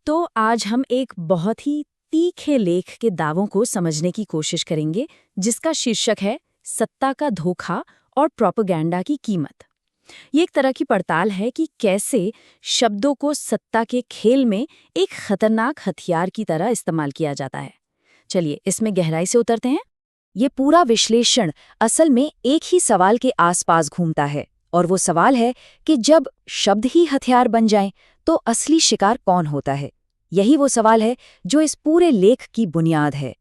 तो आज हम एक बहुत ही तीखे लेख के दावों को समझने की कोशिश करेंगे, जिसका शीर्षक है सत्ता का धोखा और प्रोपेगेंडा की कीमत। ये एक तरह की पड़ताल है कि कैसे शब्दों को सत्ता के खेल में एक खतरनाक हथियार की तरह इस्तेमाल किया जाता है। चलिए इसमें गहराई से उतरते हैं। ये पूरा विश्लेषण असल में एक ही सवाल के आसपास घूमता है, और वो सवाल है कि जब शब्द ही हथियार बन जाएं, तो असली शिकार कौन होता है। यही वो सवाल है जो इस पूरे लेख की बुनियाद है।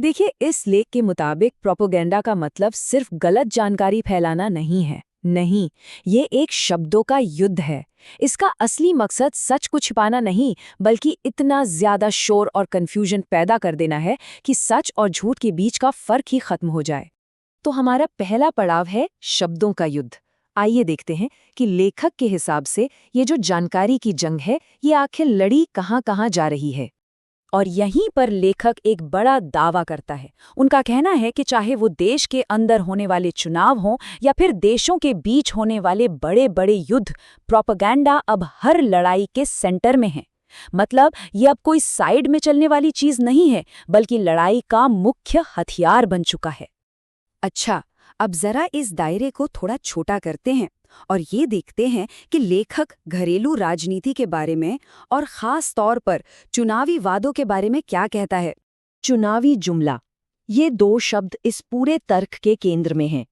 देखिए, इस लेख के मुताबिक प्रोपेगेंडा का मतलब सिर्फ गलत जानकारी फैलाना नहीं है। नहीं, ये एक शब्दों का युद्ध है। इसका असली मकसद सच को छिपाना नहीं, बल्कि इतना ज्यादा शोर और कंफ्यूजन पैदा कर देना है कि सच और झूठ के बीच का फर्क ही खत्म हो जाए। तो हमारा पहला पड़ाव है शब्दों का युद्ध। आइए देखते हैं कि लेखक के हिसाब से ये जो जानकारी की जंग है, ये आखिर लड़ी कहाँ-कहाँ जा रही है। और यहीं पर लेखक एक बड़ा दावा करता है। उनका कहना है कि चाहे वो देश के अंदर होने वाले चुनाव हों या फिर देशों के बीच होने वाले बड़े-बड़े युद्ध, प्रोपेगेंडा अब हर लड़ाई के सेंटर में है। मतलब ये अब कोई साइड में चलने वाली चीज नहीं है, बल्कि लड़ाई का मुख्य हथियार बन चुका है। अच्छा, अब जरा इस दायरे को थोड़ा छोटा करते हैं और ये देखते हैं कि लेखक घरेलू राजनीति के बारे में और खास तौर पर चुनावी वादों के बारे में क्या कहता है। चुनावी जुमला, ये दो शब्द इस पूरे तर्क के केंद्र में हैं।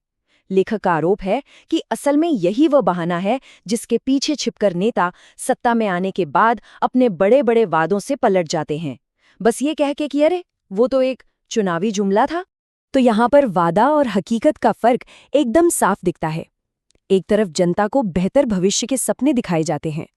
लेखक का आरोप है कि असल में यही वो बहाना है जिसके पीछे छिपकर नेता सत्ता में आने के बाद अपने बड़े बड़े वादों से पलट जाते हैं, बस ये कह के कि अरे वो तो एक चुनावी जुमला था। तो यहाँ पर वादा और हकीकत का फर्क एकदम साफ दिखता है। एक तरफ जनता को बेहतर भविष्य के सपने दिखाए जाते हैं,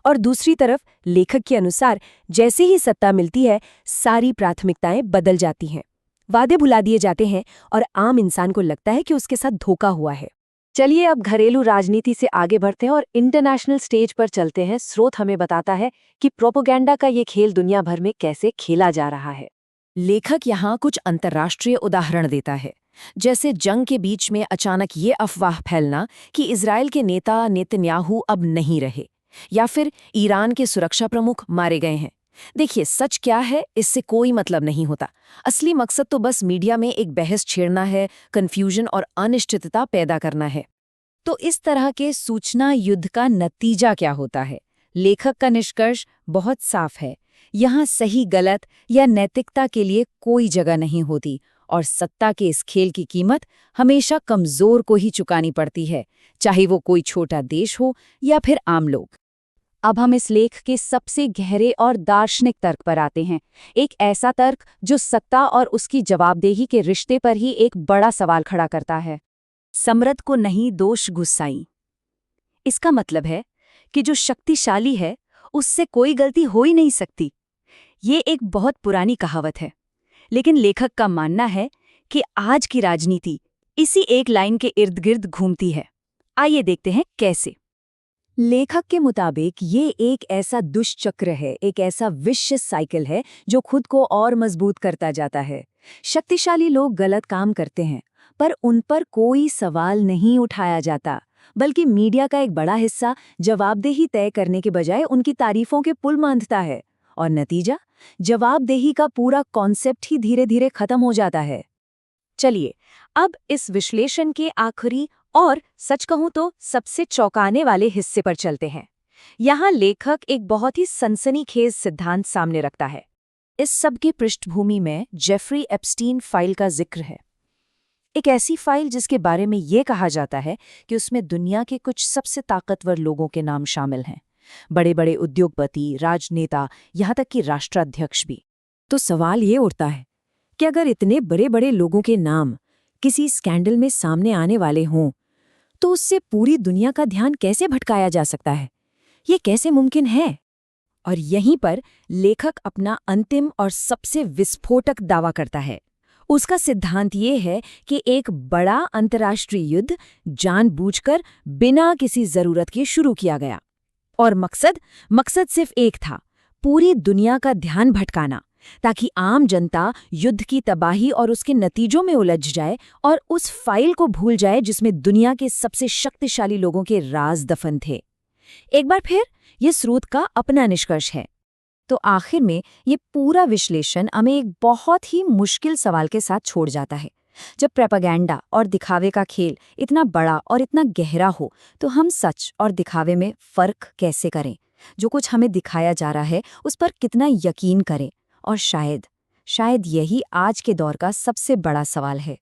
और दूसरी तरफ लेखक के अनुसार जैसे ही सत्ता मिलती है, सारी प्राथमिकताएं बदल जाती हैं। वादे भुला दिए जाते हैं और आम इंसान को लगता है कि उसके साथ धोखा हुआ है। चलिए अब घरेलू राजनीति से आगे बढ़ते हैं और इंटरनेशनल स्टेज पर चलते हैं। स्रोत हमें बताता है कि प्रोपेगेंडा का ये खेल दुनिया भर में कैसे खेला जा रहा है। लेखक यहाँ कुछ अंतर्राष्ट्रीय उदाहरण देता है, जैसे जंग के बीच में अचानक ये अफवाह फैलना कि इजराइल के नेता नेतन्याहू अब नहीं रहे, या फिर ईरान के सुरक्षा प्रमुख मारे गए हैं। देखिए, सच क्या है इससे कोई मतलब नहीं होता। असली मकसद तो बस मीडिया में एक बहस छेड़ना है, कंफ्यूजन और अनिश्चितता पैदा करना है। तो इस तरह के सूचना युद्ध का नतीजा क्या होता है? लेखक का निष्कर्ष बहुत साफ है। यहाँ सही गलत या नैतिकता के लिए कोई जगह नहीं होती, और सत्ता के इस खेल की कीमत हमेशा कमजोर को ही चुकानी पड़ती है, चाहे वो कोई छोटा देश हो या फिर आम लोग। अब हम इस लेख के सबसे गहरे और दार्शनिक तर्क पर आते हैं। एक ऐसा तर्क जो सत्ता और उसकी जवाबदेही के रिश्ते पर ही एक बड़ा सवाल खड़ा करता है। समृद्ध को नहीं दोष गुस्साई। इसका मतलब है कि जो शक्तिशाली है उससे कोई गलती हो ही नहीं सकती। ये एक बहुत पुरानी कहावत है, लेकिन लेखक का मानना है कि आज की राजनीति इसी एक लाइन के इर्द गिर्द घूमती है। आइए देखते हैं कैसे। लेखक के मुताबिक ये एक ऐसा दुष्चक्र है, एक ऐसा विशिष्ट साइकिल है जो खुद को और मजबूत करता जाता है। शक्तिशाली लोग गलत काम करते हैं, पर उन पर कोई सवाल नहीं उठाया जाता, बल्कि मीडिया का एक बड़ा हिस्सा जवाबदेही तय करने के बजाय उनकी तारीफों के पुल बांधता है, और नतीजा, जवाबदेही का पूरा कॉन्सेप्ट ही धीरे धीरे खत्म हो जाता है। चलिए अब इस विश्लेषण के आखिरी और सच कहूं तो सबसे चौंकाने वाले हिस्से पर चलते हैं। यहाँ लेखक एक बहुत ही सनसनीखेज सिद्धांत सामने रखता है। इस सब की पृष्ठभूमि में जेफरी एप्स्टीन फाइल का जिक्र है। एक ऐसी फाइल जिसके बारे में ये कहा जाता है कि उसमें दुनिया के कुछ सबसे ताकतवर लोगों के नाम शामिल हैं। बड़े बड़े उद्योगपति, राजनेता, यहाँ तक कि राष्ट्राध्यक्ष भी। तो सवाल ये उठता है कि अगर इतने बड़े बड़े लोगों के नाम किसी स्कैंडल में सामने आने वाले हों, तो उससे पूरी दुनिया का ध्यान कैसे भटकाया जा सकता है? ये कैसे मुमकिन है? और यहीं पर लेखक अपना अंतिम और सबसे विस्फोटक दावा करता है। उसका सिद्धांत ये है कि एक बड़ा अंतर्राष्ट्रीय युद्ध जानबूझकर बिना किसी जरूरत के शुरू किया गया, और मकसद सिर्फ एक था, पूरी दुनिया का ध्यान भटकाना, ताकि आम जनता युद्ध की तबाही और उसके नतीजों में उलझ जाए और उस फाइल को भूल जाए जिसमें दुनिया के सबसे शक्तिशाली लोगों के राज दफन थे। एक बार फिर ये स्रोत का अपना निष्कर्ष है। तो आखिर में ये पूरा विश्लेषण हमें एक बहुत ही मुश्किल सवाल के साथ छोड़ जाता है। जब प्रोपेगेंडा और दिखावे का खेल इतना बड़ा और इतना गहरा हो, तो हम सच और दिखावे में फ़र्क कैसे करें? जो कुछ हमें दिखाया जा रहा है, उस पर कितना यकीन करें? और शायद यही आज के दौर का सबसे बड़ा सवाल है।